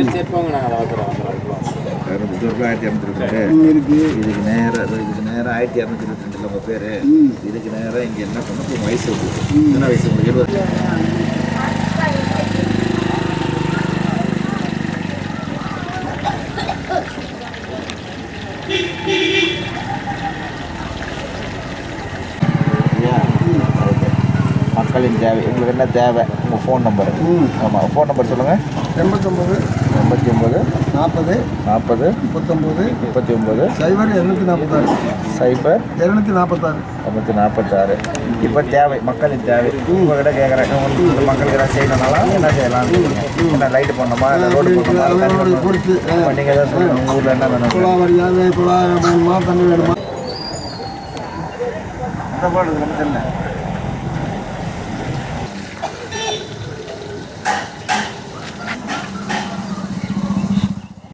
இதுக்கு நேரம் 1222 உங்கள் பேர். இதுக்கு நேரம் இங்கே என்ன பண்ணணும், வயசு உங்களுக்கு என்ன வயசு உங்களுக்கு? 70. மக்களின் தேவை உங்களுக்கு என்ன தேவை? உங்கள் ஃபோன் நம்பரு. ஆமாம், ஃபோன் நம்பர் சொல்லுங்கள். 89 89 40 40 39 39 0 246 246. இப்போ தேவை, மக்களின் தேவை உங்கள்கிட்ட கேட்குறாங்க. உங்களுக்கு மக்களுக்கு எதாவது செய்யணும்னாலும் என்ன செய்யலாம்? என்ன லைட்டு பண்ணணுமா, இல்லை ரோடு பண்ணணுமா, பொறுத்து நீங்கள் எதாவது சொல்லுங்கள். உங்கள் ஊரில் என்ன வேணும்? குழா வேணுமா, தண்ணி வேணுமா? அந்த பாடு நம்ம தெரியல.